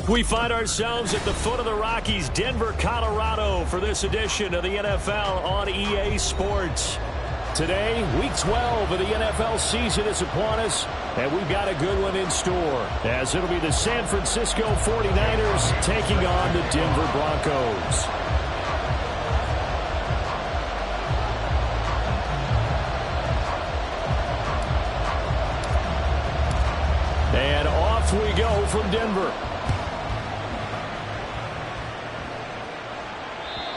We find ourselves at the foot of the Rockies, Denver, Colorado, for this edition of the NFL on EA Sports. Today, Week 12 of the NFL season is upon us, and we've got a good one in store, as it'll be the San Francisco 49ers taking on the Denver Broncos. And off we go from Denver.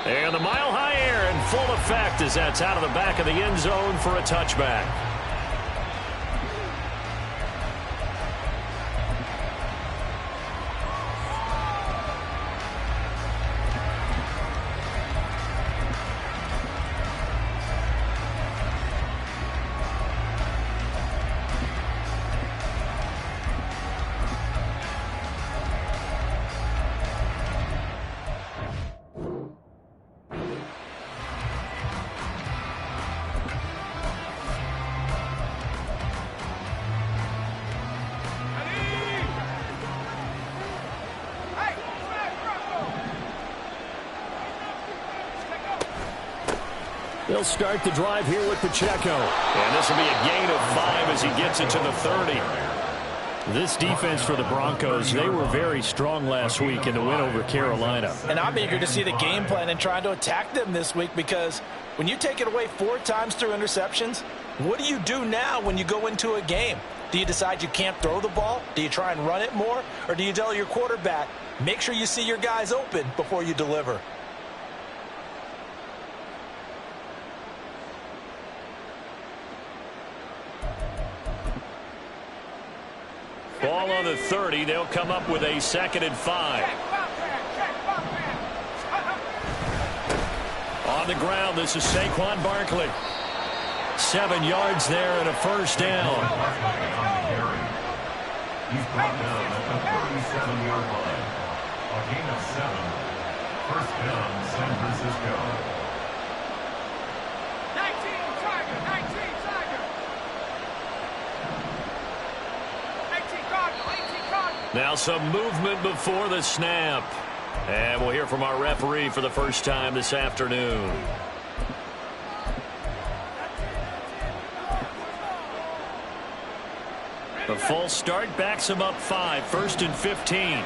And the mile-high air in full effect as that's out of the back of the end zone for a touchback. They'll start the drive here with Pacheco. And this will be a gain of 5 as he gets it to the 30. This defense for the Broncos, they were very strong last week in the win over Carolina. And I'm eager to see the game plan and trying to attack them this week, because when you take it away 4 times through interceptions, what do you do now when you go into a game? Do you decide you can't throw the ball? Do you try and run it more? Or do you tell your quarterback, make sure you see your guys open before you deliver? Ball on the 30. They'll come up with a 2nd and 5. On the ground, this is Saquon Barkley. 7 yards there and a first down. He's brought down at the 37-yard line. A gain of 7. First down, San Francisco. Now some movement before the snap. And we'll hear from our referee for the first time this afternoon. A full start backs him up 5. 1st and 15.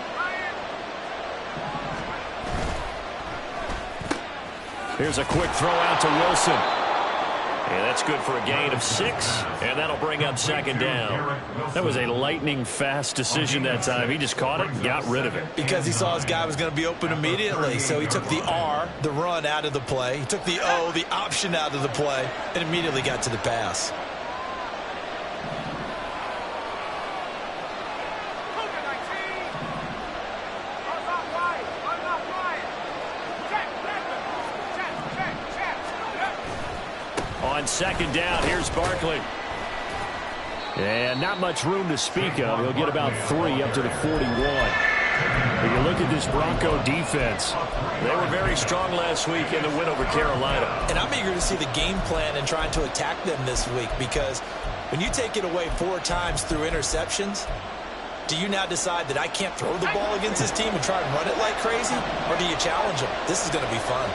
Here's a quick throw out to Wilson. And that's good for a gain of 6, and that'll bring up 2nd down. That was a lightning-fast decision that time. He just caught it and got rid of it. Because he saw his guy was going to be open immediately, so he took the R, the run, out of the play. He took the O, the option, out of the play, and immediately got to the pass. On 2nd down, here's Barkley. And not much room to speak of. He'll get about 3 up to the 41. If you look at this Bronco defense, they were very strong last week in the win over Carolina. And I'm eager to see the game plan and trying to attack them this week, because when you take it away 4 times through interceptions, do you now decide that I can't throw the ball against this team and try and run it like crazy? Or do you challenge them? This is going to be fun.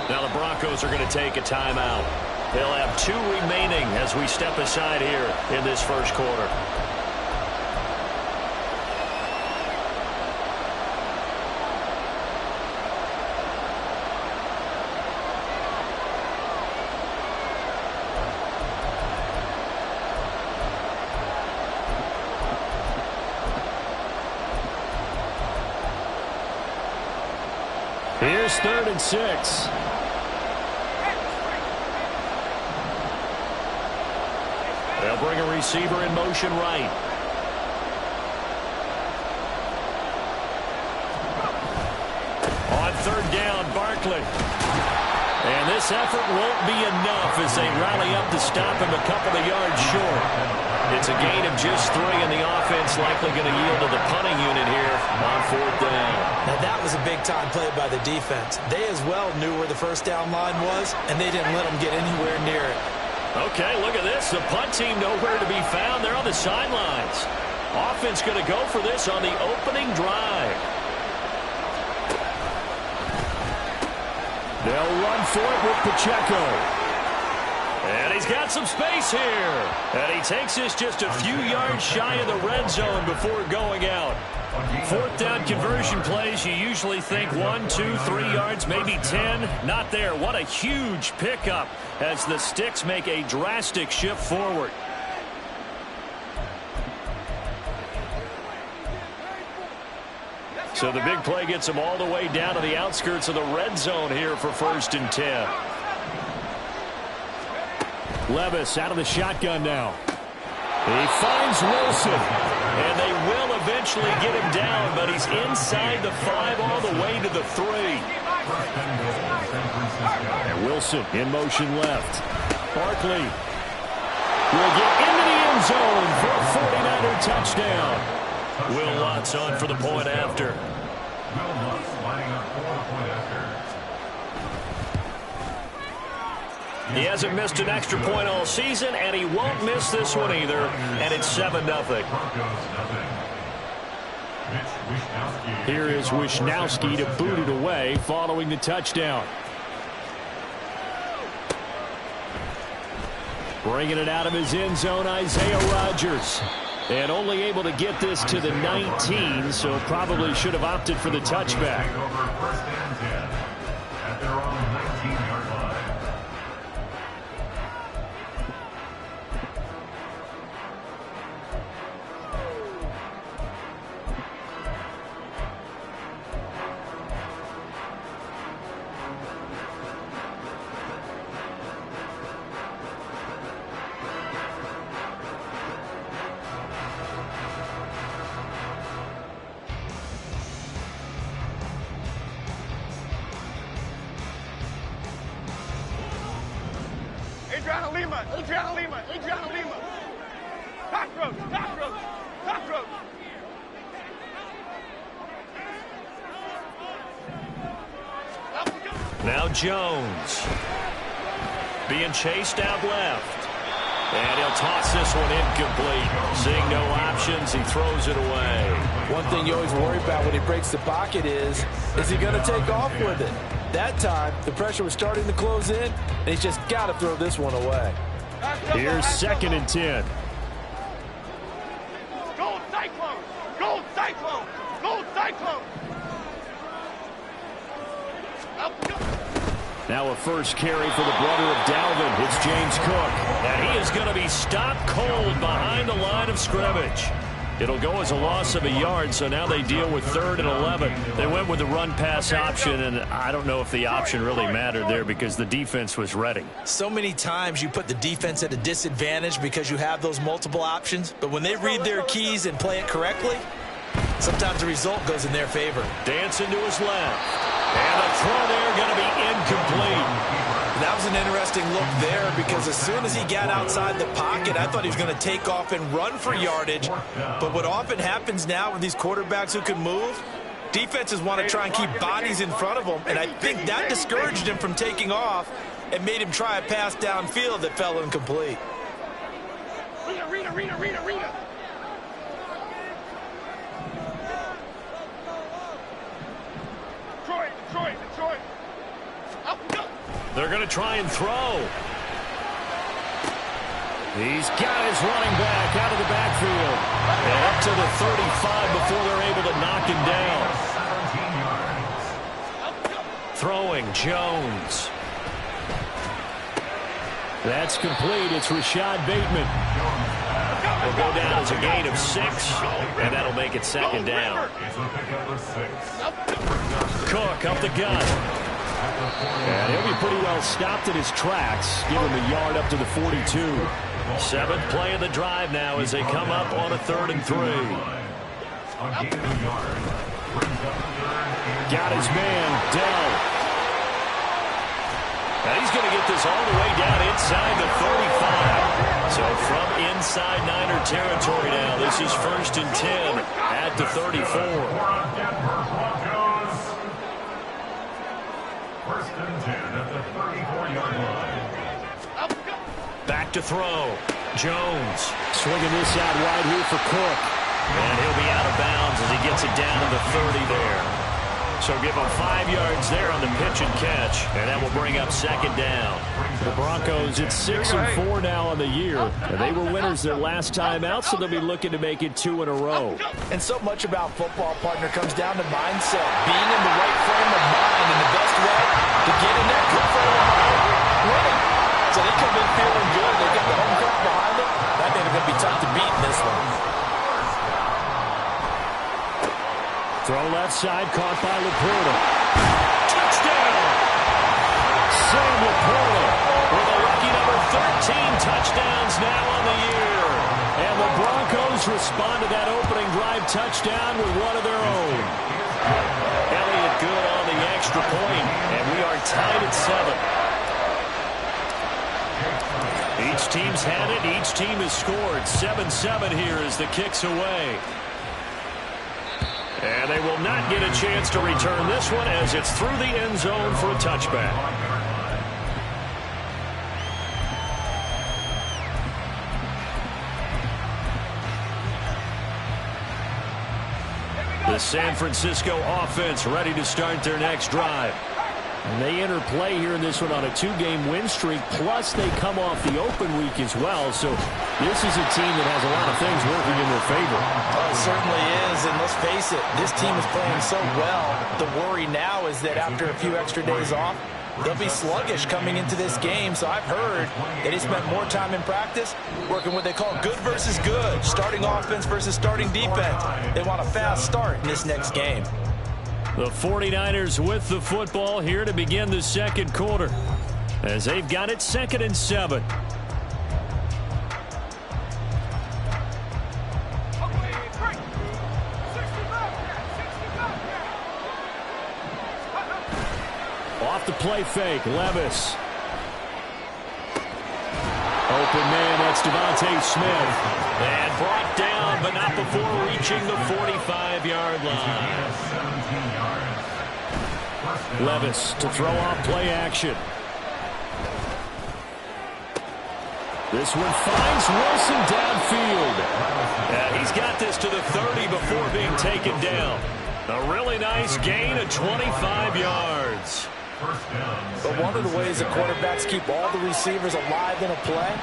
Now the Broncos are going to take a timeout. They'll have 2 remaining as we step aside here in this first quarter. Here's 3rd and 6. They'll bring a receiver in motion right. On 3rd down, Barkley. And this effort won't be enough as they rally up to stop him a couple of yards short. It's a gain of just 3, and the offense likely going to yield to the punting unit here on 4th down. Now that was a big-time play by the defense. They as well knew where the first down line was, and they didn't let them get anywhere near it. Okay, look at this. The punt team nowhere to be found. They're on the sidelines. Offense going to go for this on the opening drive. They'll run for it with Pacheco. And he's got some space here. And he takes this just a few yards shy of the red zone before going out. Fourth down conversion plays, you usually think 1, 2, 3 yards, maybe 10. Not there. What a huge pickup as the Sticks make a drastic shift forward. So the big play gets them all the way down to the outskirts of the red zone here for 1st and 10. Levis out of the shotgun now. He finds Wilson, and they will eventually get him down, but he's inside the 5 all the way to the 3. And Wilson in motion left. Barkley will get into the end zone for a 49er touchdown. Will Lutz on for the point after. Will Lutz lining up for the point after. He hasn't missed an extra point all season, and he won't miss this one either. And it's 7-0. Here is Wishnowski to boot it away following the touchdown. Bringing it out of his end zone, Isaiah Rodgers. And only able to get this to the 19, so probably should have opted for the touchback. First and 10 at their own 19-yard line. Adriana Lima. Cockroach. Now Jones being chased out left. And he'll toss this one incomplete. Seeing no options, he throws it away. One thing you always worry about when he breaks the pocket is he going to take off with it? That time, the pressure was starting to close in, and he's just got to throw this one away. Here's 2nd and 10. Gold Cyclone! Gold Cyclone! Gold Cyclone! Now a first carry for the brother of Dalvin. It's James Cook. And he is going to be stopped cold behind the line of scrimmage. It'll go as a loss of a yard, so now they deal with 3rd and 11. They went with the run-pass option, and I don't know if the option really mattered there because the defense was ready. So many times you put the defense at a disadvantage because you have those multiple options, but when they read their keys and play it correctly, sometimes the result goes in their favor. Dancing to his left. And the throw there going to be incomplete. That was an interesting look there because as soon as he got outside the pocket, I thought he was going to take off and run for yardage. But what often happens now with these quarterbacks who can move, defenses want to try and keep bodies in front of them. And I think that discouraged him from taking off and made him try a pass downfield that fell incomplete. Rita. Detroit. They're going to try and throw. He's got his running back out of the backfield. And up to the 35 before they're able to knock him down. Throwing Jones. That's complete. It's Rashad Bateman. Will go down as a gain of 6, and that'll make it 2nd down. Cook up the gut. And he'll be pretty well stopped in his tracks. Give him a yard up to the 42. 7th play of the drive now as they come up on a 3rd and 3. Got his man, Dell. And he's going to get this all the way down inside the 35. So from inside Niner territory now, this is 1st and 10 at the 34. 1st and 10 at the 34-yard line. Back Back to throw. Jones swinging this out wide here for Cook. And he'll be out of bounds as he gets it down to the 30 there. So give him 5 yards there on the pitch and catch. And that will bring up second down. The Broncos, it's 6-4 now on the year. And they were winners their last time out, so they'll be looking to make it 2 in a row. And so much about football, partner, comes down to mindset. Being in the right frame of mind, and the best way to get in that good frame of mind, winning. So they come in feeling good. They got the home crowd behind them. I think they're going to be tough to beat in this one. Throw left side, caught by Laporta. Touchdown! Sam Laporta with a lucky number 13 touchdowns now on the year. And the Broncos respond to that opening drive touchdown with one of their own. Elliott good on the extra point, and we are tied at 7. Each team's had it. Each team has scored. 7-7 here as the kick's away. And they will not get a chance to return this one as it's through the end zone for a touchback. The San Francisco offense ready to start their next drive. And they enter play here in this one on a 2-game win streak, plus they come off the open week as well. So this is a team that has a lot of things working in their favor. Oh, it certainly is, and let's face it, this team is playing so well. The worry now is that after a few extra days off, they'll be sluggish coming into this game. So I've heard that they spent more time in practice working what they call good versus good, starting offense versus starting defense. They want a fast start in this next game. The 49ers with the football here to begin the second quarter as they've got it 2nd and 7. Off the play fake, Levis. Open man, that's Devontae Smith. And brought down, but not before reaching the 45-yard line. Levis to throw off play action. This one finds Wilson downfield. He's got this to the 30 before being taken down. A really nice gain of 25 yards. But one of the ways the quarterbacks keep all the receivers alive in a play,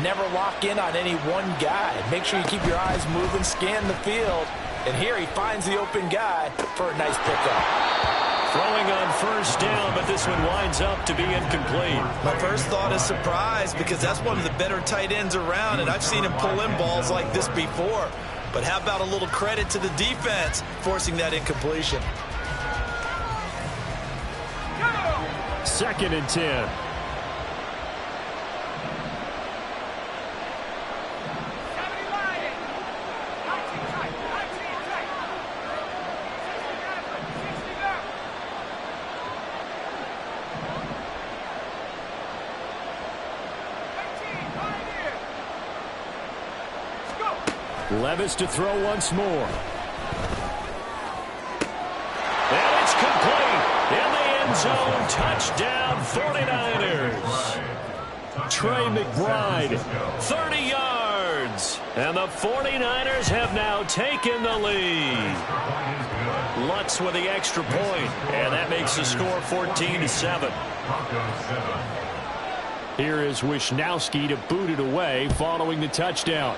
never lock in on any one guy. Make sure you keep your eyes moving, scan the field. And here he finds the open guy for a nice pickup. Throwing on first down, but this one winds up to be incomplete. My first thought is surprise, because that's one of the better tight ends around, and I've seen him pull in balls like this before. But how about a little credit to the defense forcing that incompletion? 2nd and 10. Levis to throw once more. And it's complete. In the end zone, touchdown 49ers. Trey McBride, 30 yards. And the 49ers have now taken the lead. Lutz with the extra point, and that makes the score 14-7. Here is Wisnowski to boot it away following the touchdown.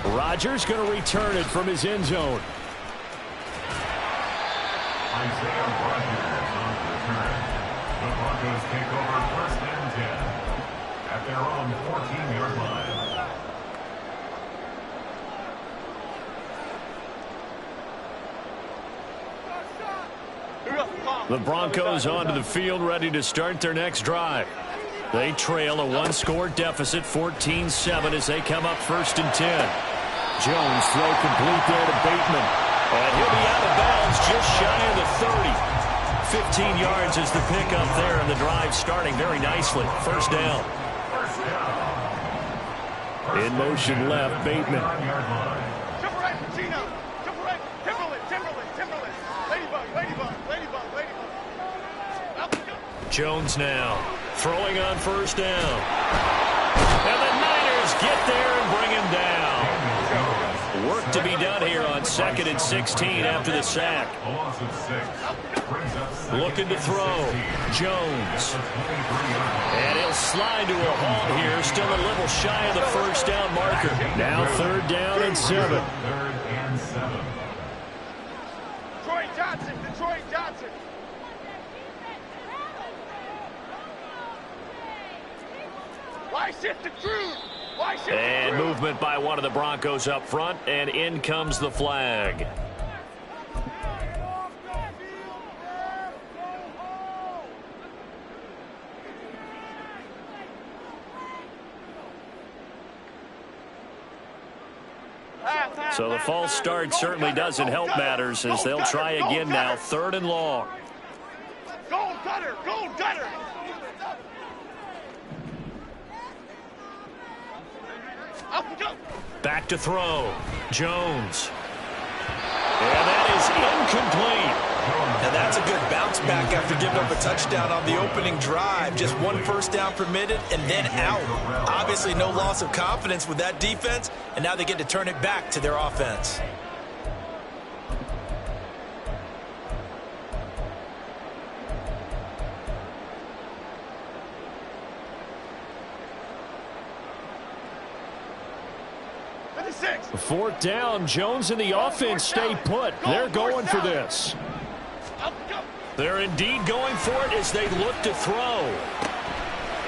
Rodgers going to return it from his end zone. Isaiah Rodgers on the return. The Broncos take over 1st and 10 at their own 14-yard line. The Broncos onto the field ready to start their next drive. They trail a 1-score deficit, 14-7 as they come up 1st and 10. Jones throw complete there to Bateman. And he'll be out of bounds just shy of the 30. 15 yards is the pickup there, and the drive starting very nicely. 1st down. In motion left, Bateman. Jump right, Gino. Jump right, Timberland. Ladybug. Out the jump. Jones now throwing on first down. And the Niners get there and bring him down. Work to be done here on 2nd and 16 after the sack. Looking to throw. Jones. And he'll slide to a halt here. Still a little shy of the first down marker. Now 3rd down and 7. Detroit Johnson, Detroit Johnson. Why shift the crew? Why shift the crew? And movement by one of the Broncos up front, and in comes the flag. So the false start certainly doesn't help matters as they'll try again now. 3rd and long. Go Gunner, go Gunner. Up, go. Back to throw. Jones. And that is incomplete. And that's a good bounce back after giving up a touchdown on the opening drive. Just 1 first down permitted and then out. Obviously no loss of confidence with that defense, and now they get to turn it back to their offense. Fourth down. Jones and the offense stay put. They're going for this. They're indeed going for it as they look to throw.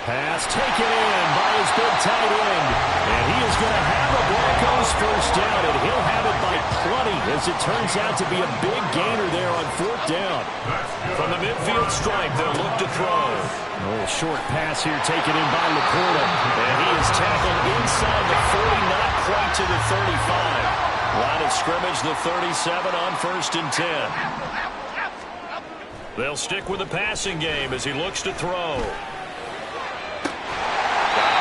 Pass taken in by his big tight end. And he is going to have the Broncos first down, and he'll have it by plenty as it turns out to be a big gainer there on 4th down. From the midfield stripe, they'll look to throw. A little short pass here taken in by Laporta. And he is tackled inside the 40, not quite to the 35. Line of scrimmage, the 37 on 1st and 10. They'll stick with the passing game as he looks to throw.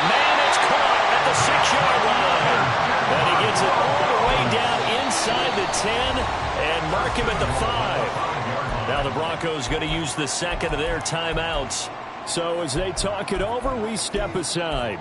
Man, it's caught at the 6-yard line. And he gets it all the way down inside the 10 and mark him at the 5. Now the Broncos going to use the 2nd of their timeouts. So as they talk it over, we step aside.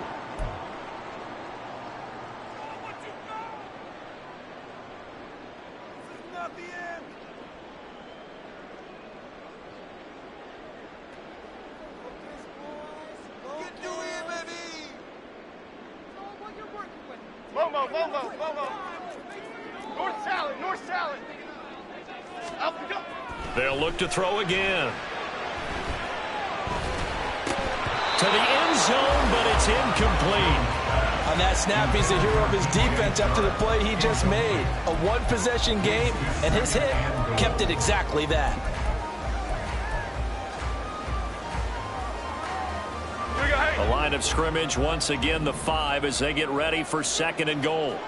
They'll look to throw again. To the end zone, but it's incomplete. On that snap, he's the hero of his defense after the play he just made. A 1-possession game, and his hit kept it exactly that. The line of scrimmage, once again, the 5 as they get ready for 2nd and goal.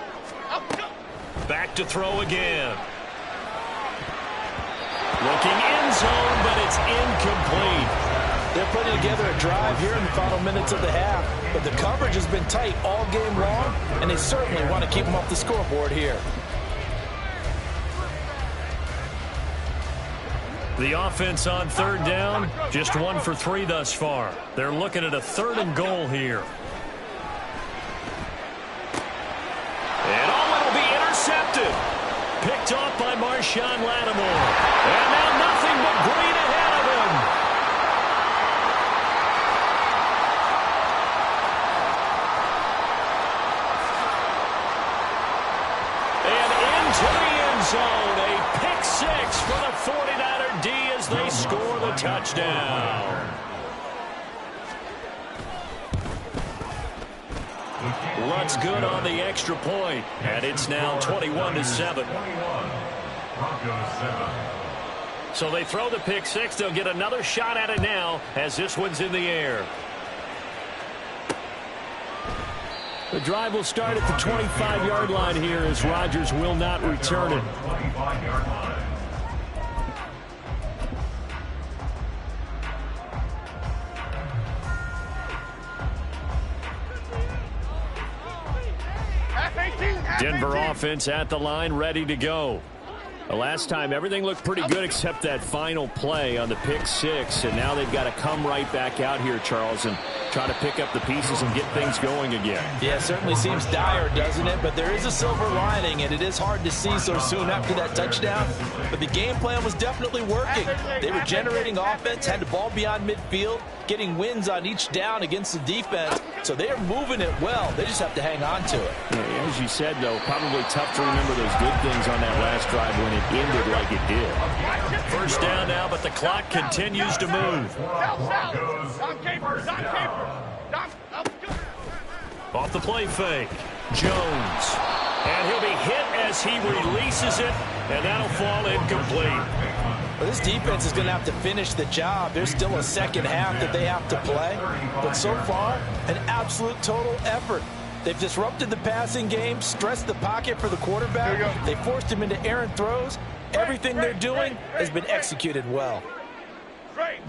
Back to throw again. Looking end zone, but it's incomplete. They're putting together a drive here in the final minutes of the half, but the coverage has been tight all game long, and they certainly want to keep them off the scoreboard here. The offense on 3rd down, just 1 for 3 thus far. They're looking at a 3rd and goal here. And it'll be intercepted. Picked off by Marshawn Lattimore. And now nothing but green ahead of him. And into the end zone. A pick 6 for the 49er D as they score the touchdown. Lutt's good on the extra point, and it's now 21-7. So they throw the pick 6. They'll get another shot at it now as this one's in the air. The drive will start at the 25-yard line here as Rodgers will not return it. Denver offense at the line, ready to go. The last time, everything looked pretty good except that final play on the pick six, and now they've got to come right back out here, Charles, and try to pick up the pieces and get things going again. Yeah, it certainly seems dire, doesn't it? But there is a silver lining, and it is hard to see so soon after that touchdown. But the game plan was definitely working. They were generating offense, had the ball beyond midfield, getting wins on each down against the defense. So they are moving it well. They just have to hang on to it. Yeah, as you said, though, probably tough to remember those good things on that last drive when it ended like it did. First down now, but the clock continues to move. Off the play fake. Jones. And he'll be hit as he releases it, and that'll fall incomplete. Well, this defense is going to have to finish the job. There's still a second half that they have to play. But so far, an absolute total effort. They've disrupted the passing game, stressed the pocket for the quarterback. They forced him into errant throws. Everything they're doing has been executed well. Great.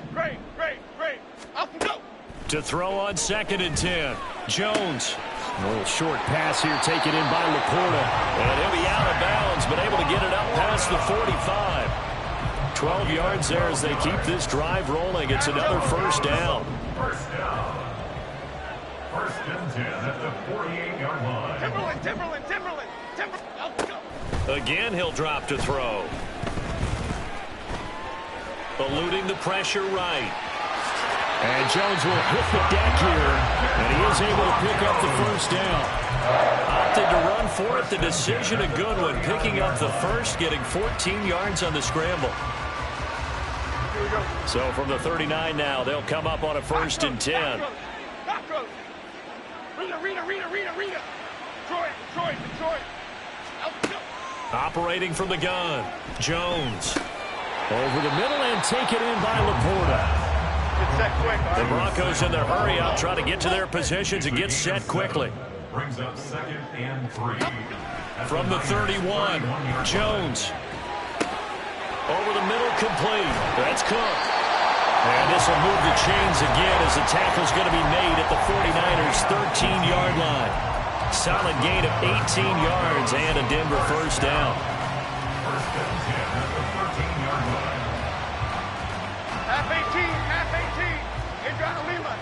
Up and go. To throw on 2nd and 10. Jones. A little short pass here taken in by Laporta. And he'll be out of bounds, but able to get it up past the 45. 12 yards there as they keep this drive rolling. It's another first down. First down. 1st and 10 at the 48-yard line. Timberland. Up and go. Again, he'll drop to throw. Eluding the pressure right. And Jones will hit the deck here, and he is able to pick up the first down. Opted to run for it. The decision a good one. Picking up the first, getting 14 yards on the scramble. So from the 39 now, they'll come up on a 1st and 10. Rita. Detroit. Operating from the gun. Jones. Over the middle and taken in by Laporta. The Broncos in their hurry up, trying to get to their positions and get set quickly. Brings up 2nd and 3. From the 31, Jones. Over the middle, complete. That's Cook. And this will move the chains again as the tackle's going to be made at the 49ers' 13-yard line. Solid gain of 18 yards and a Denver first down. 1st and 10 at the 13-yard line. Half 18. Adriana Lima.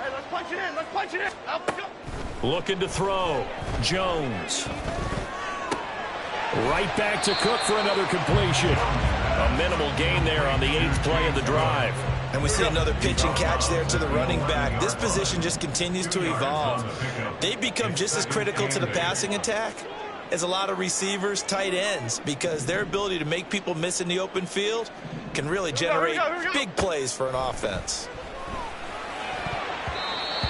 Hey, let's punch it in. Up and go. Looking to throw. Jones. Right back to Cook for another completion. A minimal gain there on the 8th play of the drive. And we see another pitch and catch there to the running back. This position just continues to evolve. They've become just as critical to the passing attack as a lot of receivers, tight ends, because their ability to make people miss in the open field can really generate big plays for an offense.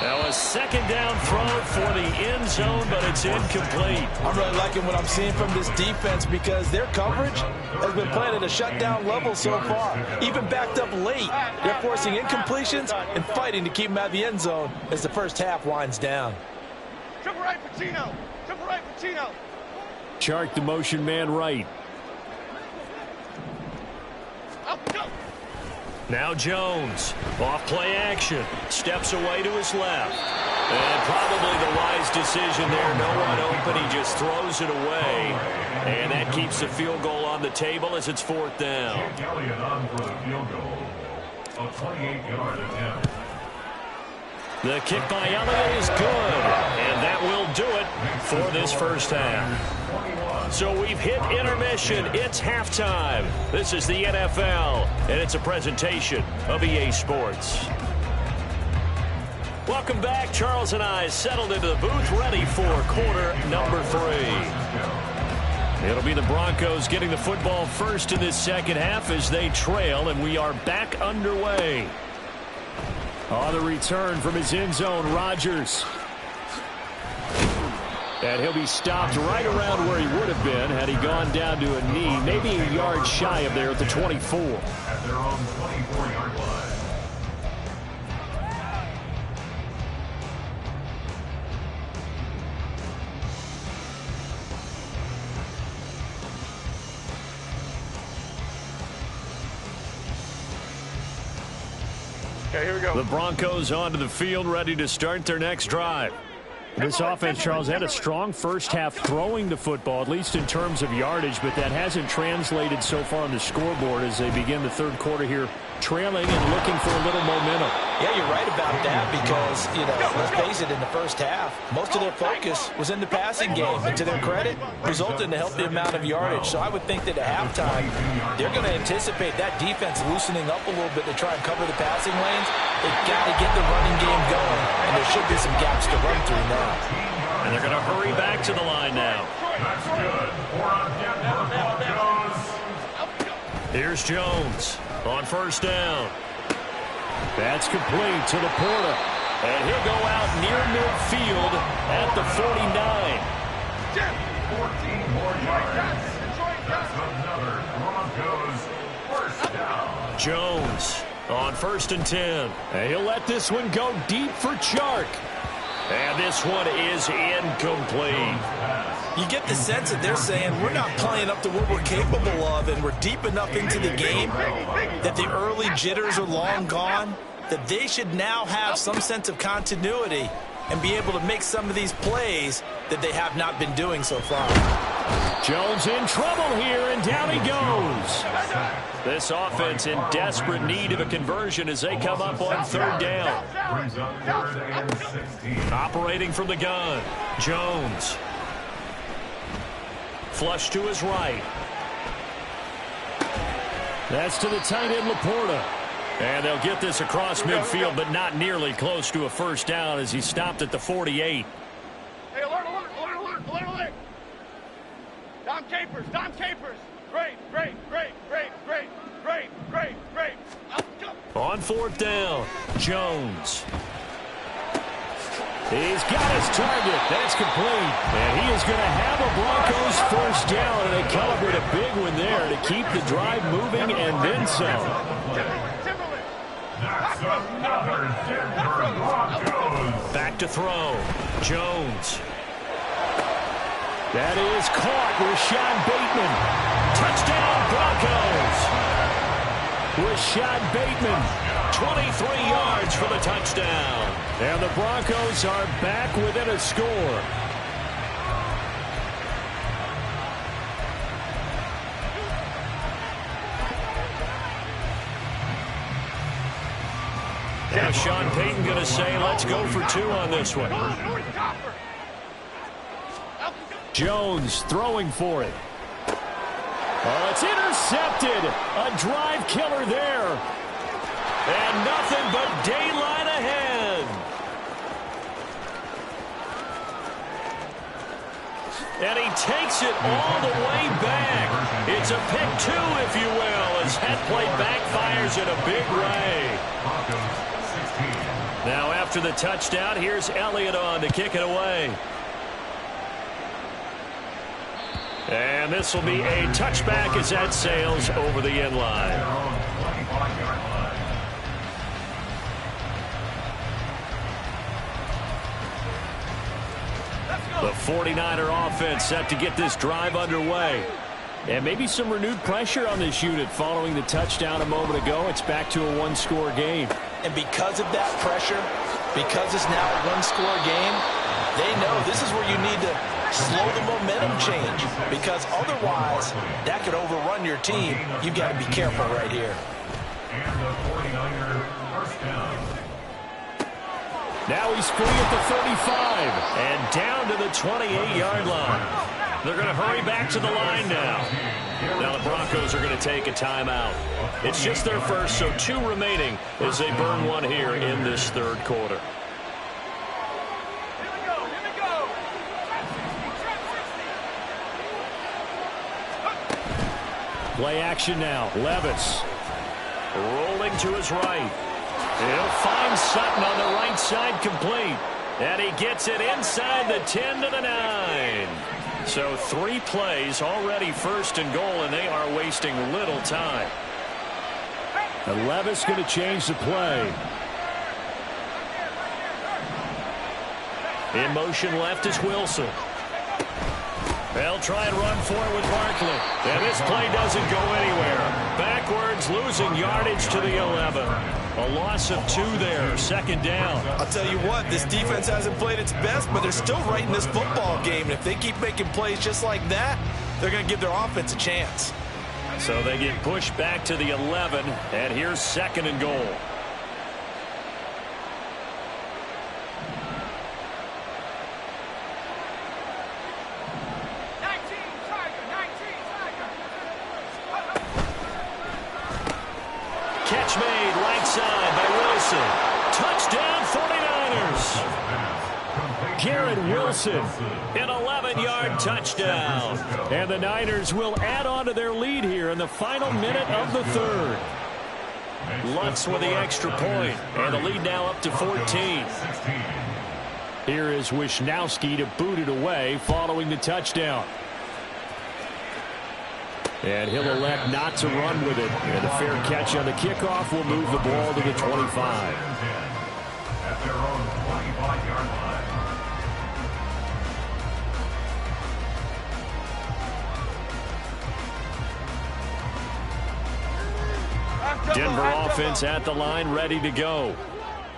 Now a 2nd down throw for the end zone, but it's incomplete. I'm really liking what I'm seeing from this defense because their coverage has been playing at a shutdown level so far. Even backed up late, they're forcing incompletions and fighting to keep them out of the end zone as the first half winds down. Triple right, Pacino. Chark the motion man right. Up and go. Now Jones, off play action, steps away to his left. And probably the wise decision there, no one open, he just throws it away. And that keeps the field goal on the table as it's 4th down. Elliott on for the field goal. A 28-yard attempt. The kick by Elliott is good, and that will do it for this first half. So we've hit intermission. It's halftime. This is the NFL, and it's a presentation of EA Sports. Welcome back. Charles and I settled into the booth, ready for quarter number 3. It'll be the Broncos getting the football first in this second half as they trail, and we are back underway. On the return from his end zone, Rodgers. And he'll be stopped right around where he would have been had he gone down to a knee, maybe a yard shy of there at the 24. At their own 24-yard line. Okay, here we go. The Broncos onto the field, ready to start their next drive. This offense, Charles, had a strong first half throwing the football, at least in terms of yardage, but that hasn't translated so far on the scoreboard as they begin the third quarter here, trailing and looking for a little momentum. Yeah, you're right about that because, let's face it, in the first half, most of their focus was in the passing game. And to their credit, resulted in a healthy amount of yardage. So I would think that at halftime, they're going to anticipate that defense loosening up a little bit to try and cover the passing lanes. They've got to get the running game going, and there should be some gaps to run through now. And they're going to hurry back to the line now. That's good. Here's Jones on first down. That's complete to Laporta. And he'll go out near midfield at the 49. 14 more yards. That's another Broncos first down. Jones on 1st and 10. And he'll let this one go deep for Chark. And this one is incomplete. You get the sense that they're saying we're not playing up to what we're capable of, and we're deep enough into the game that the early jitters are long gone, that they should now have some sense of continuity and be able to make some of these plays that they have not been doing so far. Jones in trouble here, and down he goes. This offense in desperate need of a conversion as they come up on third down. Brings up 3rd and 16. Operating from the gun, Jones. Flush to his right. That's to the tight end, Laporta. And they'll get this across midfield, but not nearly close to a first down as he stopped at the 48. Hey, alert, alert, alert, alert, alert, alert. Dom Capers, Dom Capers. Great, great, great, great, great, great, great, great. On 4th down, Jones. He's got his target. That's complete. And he is going to have a Broncos first down, and they celebrate a big one there to keep the drive moving and then some. That's another Denver Broncos. Back to throw. Jones. That is caught. Rashad Bateman. Touchdown, Broncos. Rashad Bateman, 23 yards for the touchdown. And the Broncos are back within a score. Now Sean Payton going to say, let's go for 2 on this one. Jones throwing for it. Oh, it's intercepted. A drive killer there. And nothing but daylight ahead. And he takes it all the way back. It's a pick 2, if you will, as that play backfires in a big way. Now after the touchdown, here's Elliott on to kick it away. And this will be a touchback as that sails over the end line. The 49er offense set to get this drive underway. And maybe some renewed pressure on this unit following the touchdown a moment ago. It's back to a one-score game. And because of that pressure, because it's now a one-score game, they know this is where you need to slow the momentum change, because otherwise that could overrun your team. You've got to be careful right here. And the 49er first down. Now he's free at the 35 and down to the 28-yard line. They're going to hurry back to the line now. Now the Broncos are going to take a timeout. It's just their first, so 2 remaining as they burn one here in this third quarter. Play action now. Levis rolling to his right. He'll find Sutton on the right side, complete. And he gets it inside the 10 to the 9. So 3 plays already first and goal, and they are wasting little time. And Levis going to change the play. In motion left is Wilson. They'll try and run for it with Barkley. And this play doesn't go anywhere. Backwards, losing yardage to the 11. A loss of 2 there, second down. I'll tell you what, this defense hasn't played its best, but they're still right in this football game. And if they keep making plays just like that, they're going to give their offense a chance. So they get pushed back to the 11, and here's second and goal. Catch made right side by Wilson. Touchdown 49ers. Garrett Wilson, an 11-yard touchdown. And the Niners will add on to their lead here in the final minute of the third. Lutz with the extra point, and the lead now up to 14. Here is Wisnowski to boot it away following the touchdown. And he'll elect not to run with it. And a fair catch on the kickoff will move the ball to the 25. At their own 25-yard line. Denver offense at the line, ready to go.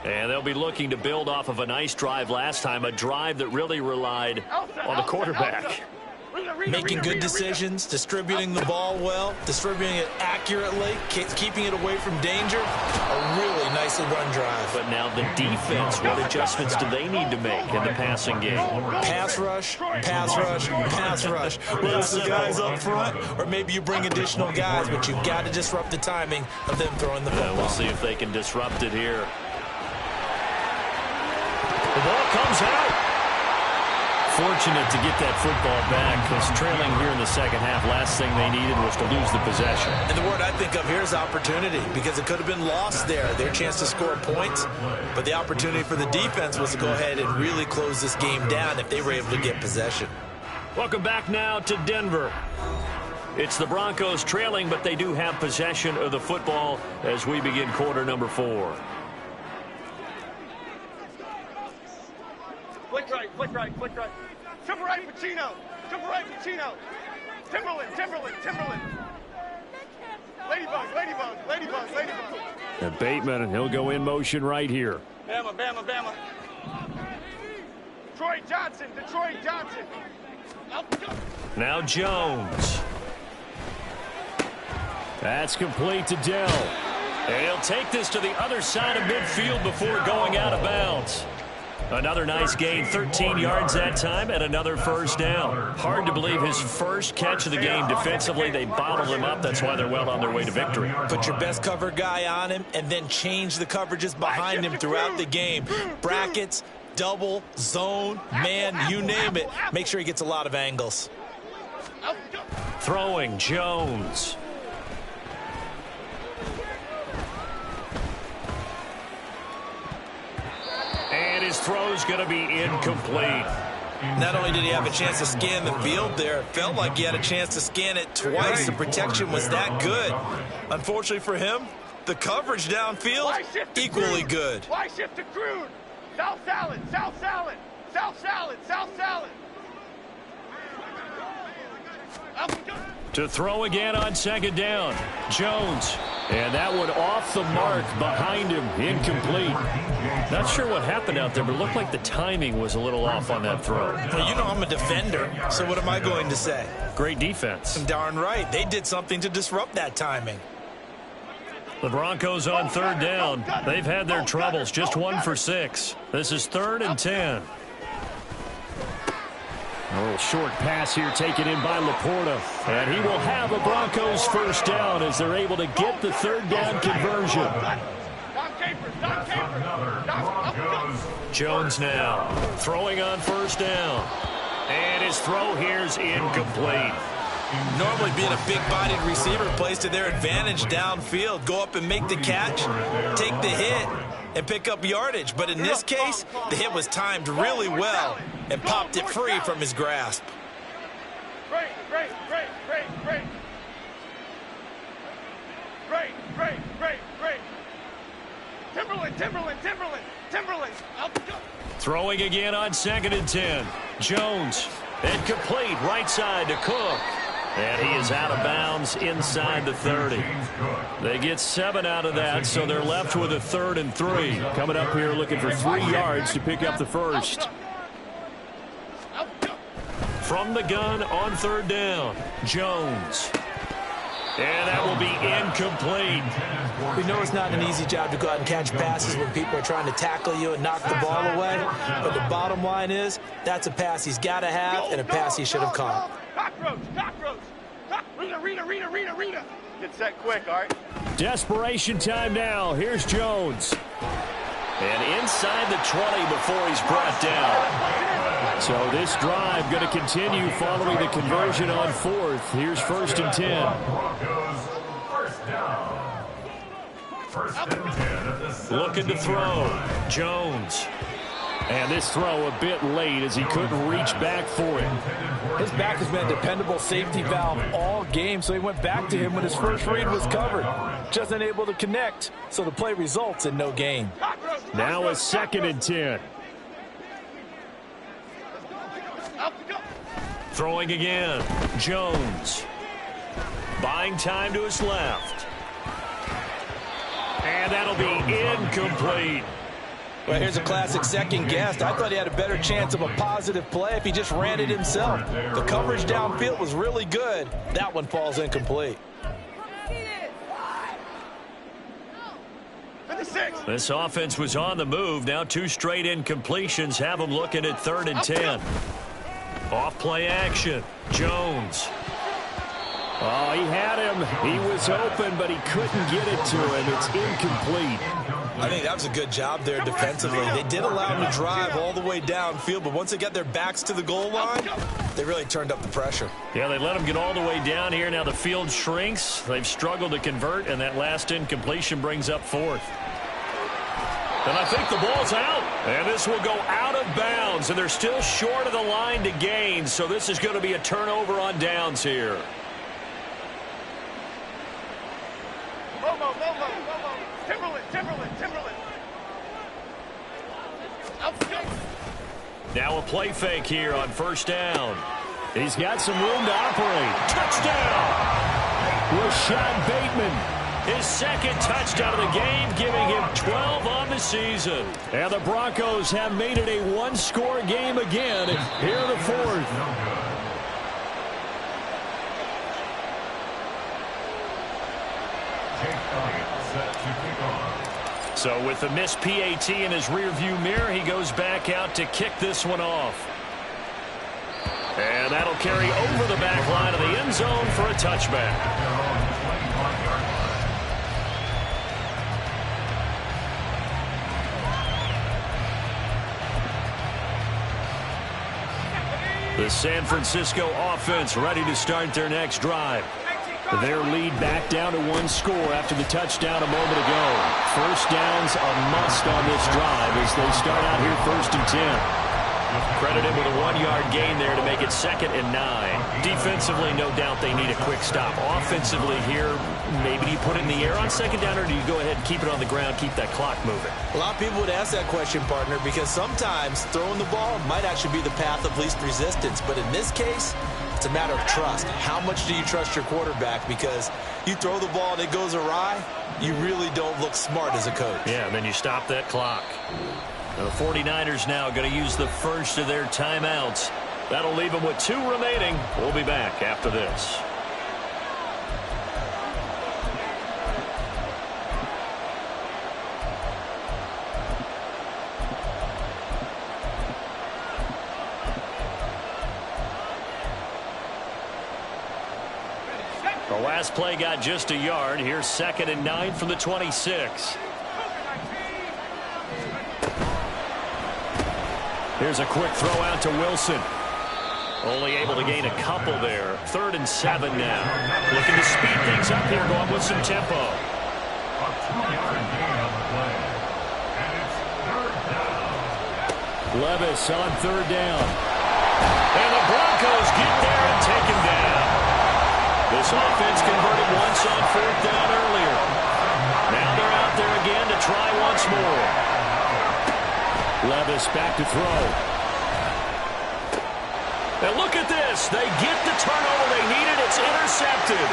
And they'll be looking to build off of a nice drive last time, a drive that really relied on the quarterback. Making good decisions, distributing the ball well, distributing it accurately, keeping it away from danger. A really nicely run drive. But now the defense, what adjustments do they need to make in the passing game? Pass rush, pass rush, pass rush. Whether it's the guys up front or maybe you bring additional guys, but you've got to disrupt the timing of them throwing the football. We'll see if they can disrupt it here. The ball comes out. Fortunate to get that football back, because trailing here in the second half, last thing they needed was to lose the possession. And the word I think of here is opportunity, because it could have been lost there, their chance to score points. But the opportunity for the defense was to go ahead and really close this game down if they were able to get possession. Welcome back now to Denver. It's the Broncos trailing, but they do have possession of the football as we begin quarter number 4. Flick right, flick right, flick right. Triple right, Pacino. Triple right, Pacino. Timberland. Ladybug. And Bateman, he'll go in motion right here. Bama. Detroit Johnson. Now Jones. That's complete to Dell. And he'll take this to the other side of midfield before going out of bounds. Another nice gain, 13 yards that time, and another first down. Hard to believe his first catch of the game defensively. They bottled him up. That's why they're well on their way to victory. Put your best cover guy on him and then change the coverages behind him throughout the game. Brackets, double, zone, man, you name it. Make sure he gets a lot of angles. Throwing, Jones. And his throw's going to be incomplete. Not only did he have a chance to scan the field there, it felt like he had a chance to scan it twice. The protection was that good. Unfortunately for him, the coverage downfield, equally good. Why shift to crude? South salad. To throw again on second down. Jones. And that one off the mark behind him. Incomplete. Not sure what happened out there, but it looked like the timing was a little off on that throw. Well, you know I'm a defender, so what am I going to say? Great defense. Darn right. They did something to disrupt that timing. The Broncos on third down. They've had their troubles. Just 1 for 6. This is 3rd and 10. A little short pass here taken in by Laporta. And he will have a Broncos first down as they're able to get the third down conversion. Jones now throwing on first down. And his throw here's incomplete. Normally being a big-bodied receiver plays to their advantage downfield. Go up and make the catch, take the hit, and pick up yardage. But in this case, the hit was timed really well and popped it free from his grasp. Great. Timberland. Throwing again on 2nd and 10. Jones. Incomplete, right side to Cook. And he is out of bounds inside the 30. They get 7 out of that, so they're left with a 3rd and 3. Coming up here looking for 3 yards to pick up the first. From the gun on 3rd down, Jones. And that will be incomplete. We know it's not an easy job to go out and catch passes when people are trying to tackle you and knock the ball away. But the bottom line is, that's a pass he's got to have and a pass he should have caught. Cockroach, cockroach. Rita. Get set quick, all right? Desperation time now. Here's Jones. And inside the 20 before he's brought down. So this drive going to continue following the conversion on 4th. Here's 1st and 10. Looking to throw. Jones. And this throw a bit late as he couldn't reach back for it. His back has been a dependable safety valve all game, so he went back to him when his first read was covered. Just unable to connect, so the play results in no gain. Now a 2nd and 10. Throwing again. Jones. Buying time to his left. And that'll be incomplete. Well, here's a classic second guess. I thought he had a better chance of a positive play if he just ran it himself. The coverage downfield was really good. That one falls incomplete. This offense was on the move. Now 2 straight incompletions have them looking at 3rd and 10. Off play action. Jones. Oh, he had him. He was open, but he couldn't get it to him. It's incomplete. I think that was a good job there defensively. They did allow him to drive all the way downfield, but once they got their backs to the goal line, they really turned up the pressure. Yeah, they let him get all the way down here. Now the field shrinks. They've struggled to convert, and that last incompletion brings up 4th. And I think the ball's out. And this will go out of bounds, and they're still short of the line to gain, so this is going to be a turnover on downs here. Timberland. Now a play fake here on 1st down. He's got some room to operate. Touchdown! Rashad Bateman. His 2nd touchdown of the game, giving him 12 on the season. And the Broncos have made it a 1-score game again here in the 4th. So with the missed PAT in his rearview mirror, he goes back out to kick this one off. And that'll carry over the back line of the end zone for a touchback. The San Francisco offense ready to start their next drive. Their lead back down to 1 score after the touchdown a moment ago. 1st down's a must on this drive as they start out here 1st and 10. Credited with a 1-yard gain there to make it 2nd and 9. Defensively, no doubt they need a quick stop. Offensively here, maybe do you put it in the air on 2nd down, or do you go ahead and keep it on the ground, keep that clock moving? A lot of people would ask that question, partner, because sometimes throwing the ball might actually be the path of least resistance. But in this case, it's a matter of trust. How much do you trust your quarterback? Because you throw the ball and it goes awry, you really don't look smart as a coach. Yeah, and then you stop that clock. The 49ers now going to use the first of their timeouts. That'll leave them with 2 remaining. We'll be back after this. The last play got just a yard. Here's 2nd and 9 from the 26. Here's a quick throw out to Wilson. Only able to gain a couple there. 3rd and 7 now. Looking to speed things up here, going with some tempo. A 2-yard gain on the play. And it's 3rd down. Levis on 3rd down. And the Broncos get there and take him down. This offense converted once on 4th down earlier. Now they're out there again to try once more. Levis back to throw. And look at this. They get the turnover they needed. It's intercepted.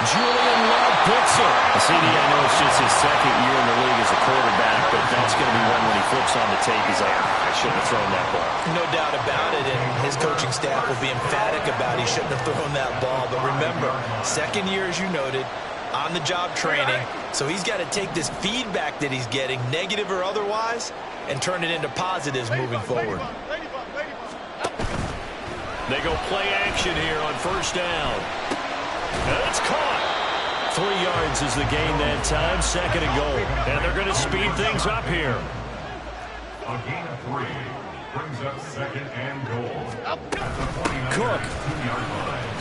Julian Love picks it. CD, I know it's just his second year in the league as a quarterback, but that's going to be one when he flips on the tape. He's like, I shouldn't have thrown that ball. No doubt about it, and his coaching staff will be emphatic about he shouldn't have thrown that ball. But remember, second year, as you noted, on-the-job training, so he's got to take this feedback that he's getting, negative or otherwise, and turn it into positives moving forward. They go play action here on first down. And it's caught. 3 yards is the gain that time, second and goal. And they're going to speed things up here. A gain of 3 brings up second and goal. Cook 2-yard line.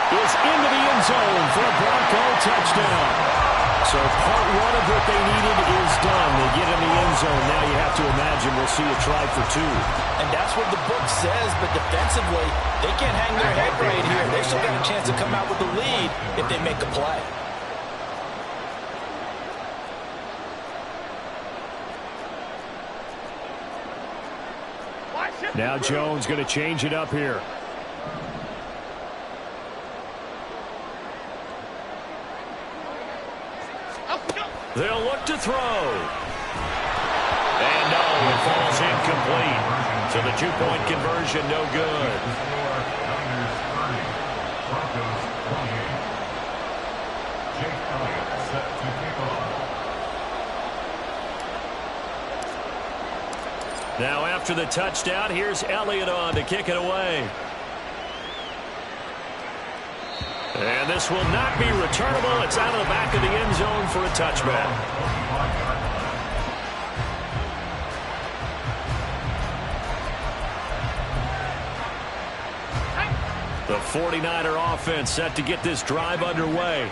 is into the end zone for a Bronco touchdown. So part one of what they needed is done. They get in the end zone. Now you have to imagine we'll see a try for 2. And that's what the book says, but defensively, they can't hang their head right here. They still got a chance to come out with the lead if they make a play. Now Jones going to change it up here. They'll look to throw. And no, it falls incomplete. So the 2-point conversion, no good. Niners 30, Broncos 28. Jake Elliott set to kick off. Now after the touchdown, here's Elliott on to kick it away. And this will not be returnable. It's out of the back of the end zone for a touchback. The 49er offense set to get this drive underway.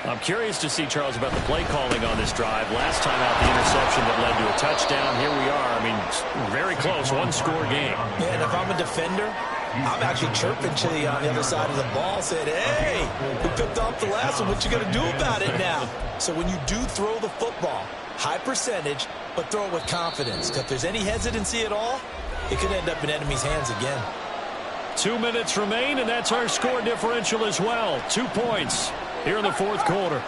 I'm curious to see, Charles, about the play calling on this drive. Last time out, the interception that led to a touchdown. Here we are. I mean, very close, one-score game. Yeah, and if I'm a defender, I'm actually chirping to you on the other side of the ball, saying, hey, we picked off the last one. What you going to do about it now? So when you do throw the football, high percentage, but throw it with confidence. Because if there's any hesitancy at all, it could end up in enemy's hands again. 2 minutes remain, and that's our score differential as well. 2 points here in the fourth quarter.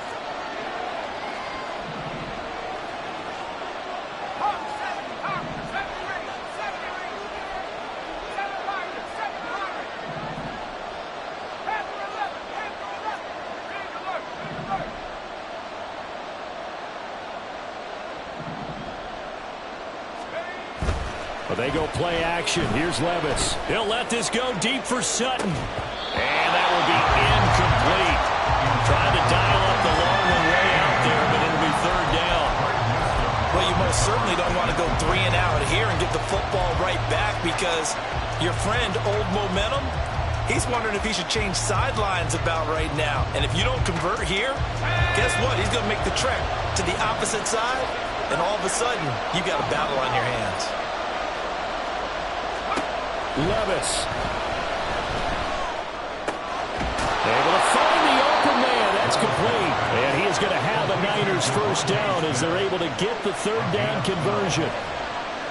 Well, they go play action. Here's Levis. He'll let this go deep for Sutton. And that will be incomplete. Trying to dial up the long one way out there, but it'll be third down. Well, you most certainly don't want to go 3 and out here and get the football right back because your friend, Old Momentum, he's wondering if he should change sidelines about right now. And if you don't convert here, guess what? He's going to make the trek to the opposite side, and all of a sudden, you got a battle on your hands. Levis. Able to find the open man. That's complete. And he is going to have a Niners first down as they're able to get the third down conversion.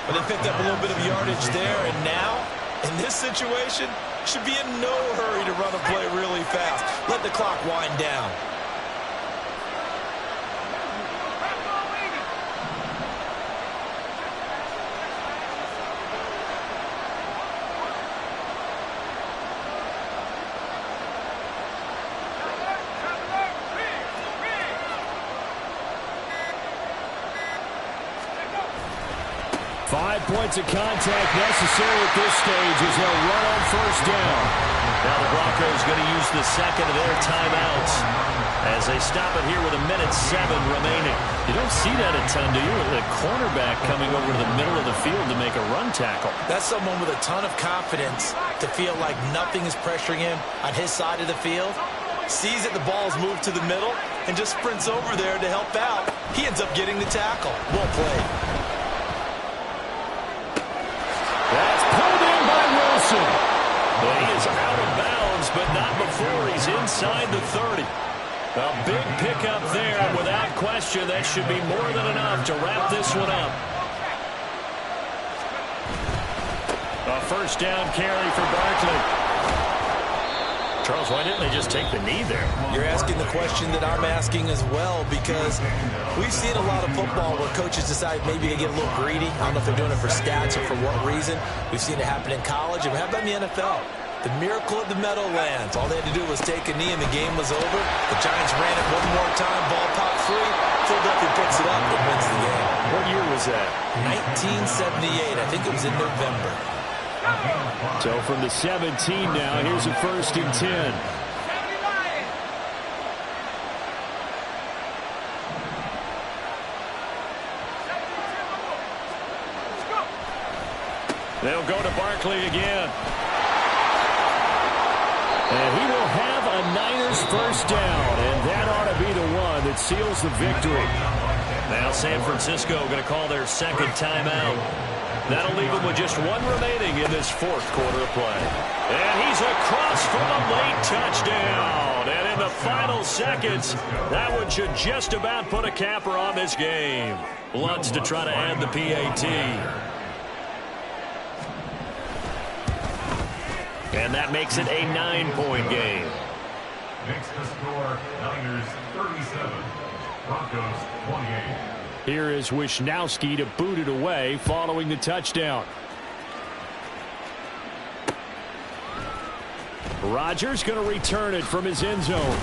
Well, they picked up a little bit of yardage there, and now, in this situation, should be in no hurry to run a play really fast. Let the clock wind down. 5 points of contact necessary at this stage as they'll run on first down. Now the Broncos going to use the second of their timeouts as they stop it here with 1:07 remaining. You don't see that a ton, do you? The cornerback coming over to the middle of the field to make a run tackle. That's someone with a ton of confidence to feel like nothing is pressuring him on his side of the field. Sees that the ball's moved to the middle and just sprints over there to help out. He ends up getting the tackle. Well played. That's pulled in by Wilson. He is out of bounds, but not before he's inside the 30. A big pickup there, and without question, that should be more than enough to wrap this one up. A first down carry for Barkley. Charles, why didn't they just take the knee there? You're asking the question that I'm asking as well, because we've seen a lot of football where coaches decide maybe to get a little greedy. I don't know if they're doing it for stats or for what reason. We've seen it happen in college, and how about in the NFL? The miracle of the Meadowlands. All they had to do was take a knee, and the game was over. The Giants ran it one more time. Ball popped free. Philadelphia picks it up and wins the game. What year was that? 1978. I think it was in November. So from the 17 now, here's a 1st and 10. They'll go to Barkley again. And he will have a Niners first down, and that ought to be the one that seals the victory. Now San Francisco going to call their second timeout. That'll leave them with just one remaining in this 4th quarter of play. And he's across for the late touchdown. And in the final seconds, that one should just about put a capper on this game. Lutz to try to add the PAT. And that makes it a 9-point game. Makes the score Niners 37, Broncos 28. Here is Wisnowski to boot it away following the touchdown. Rodgers going to return it from his end zone.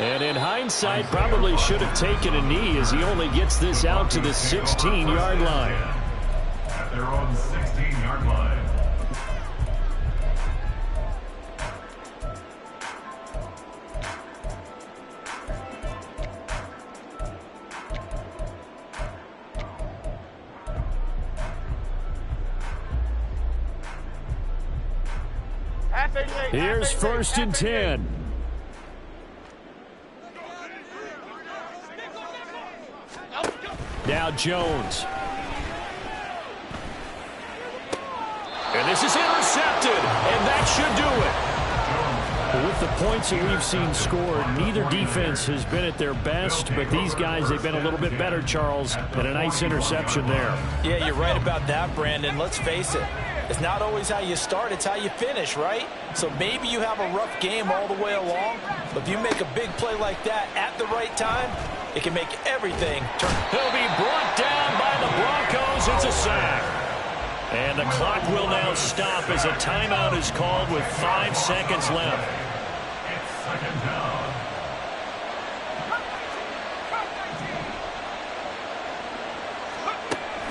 And in hindsight, probably should have taken a knee as he only gets this out to the 16-yard line. At their own 16-yard line. Here's 1st and 10. Now Jones. And this is intercepted, and that should do it. With the points that we've seen scored, neither defense has been at their best, but these guys, they've been a little bit better, Charles, and a nice interception there. Yeah, you're right about that, Brandon. Let's face it. It's not always how you start, it's how you finish, right? So maybe you have a rough game all the way along, but if you make a big play like that at the right time, it can make everything turn. He'll be brought down by the Broncos. It's a sack. And the clock will now stop as a timeout is called with 5 seconds left. It's 2nd down.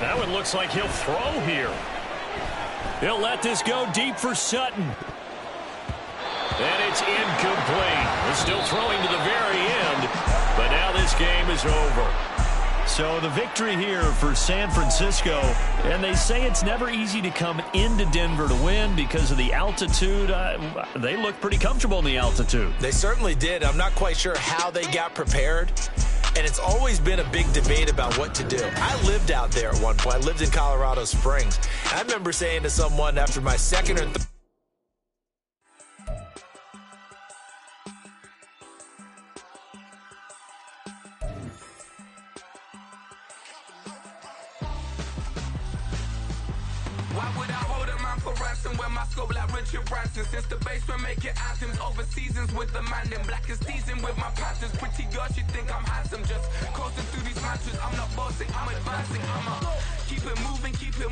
That one looks like he'll throw here. He'll let this go deep for Sutton. And it's incomplete. He's still throwing to the very end, but now this game is over. So the victory here for San Francisco, and they say it's never easy to come into Denver to win because of the altitude. They look pretty comfortable in the altitude. They certainly did. I'm not quite sure how they got prepared, and it's always been a big debate about what to do. I lived out there at one point. I lived in Colorado Springs. I remember saying to someone after my second or third since the basement making items over seasons with the man in black is seasoned with my patterns. Pretty girls, you think I'm handsome, just coasting through these matches. I'm not bossing, I'm advancing. Keep it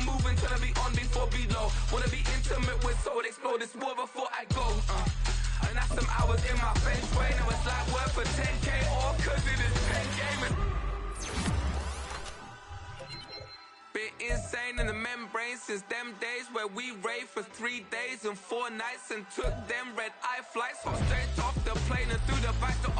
moving till I be on before below. Wanna be intimate with soul, explode this war before I go. And that's some hours in my feng shui. Now it's like work for 10K all cause it is 10 gaming. Been insane in the membrane since them days where we raved for 3 days and 4 nights and took them red eye flights. So straight off the plane and through the back door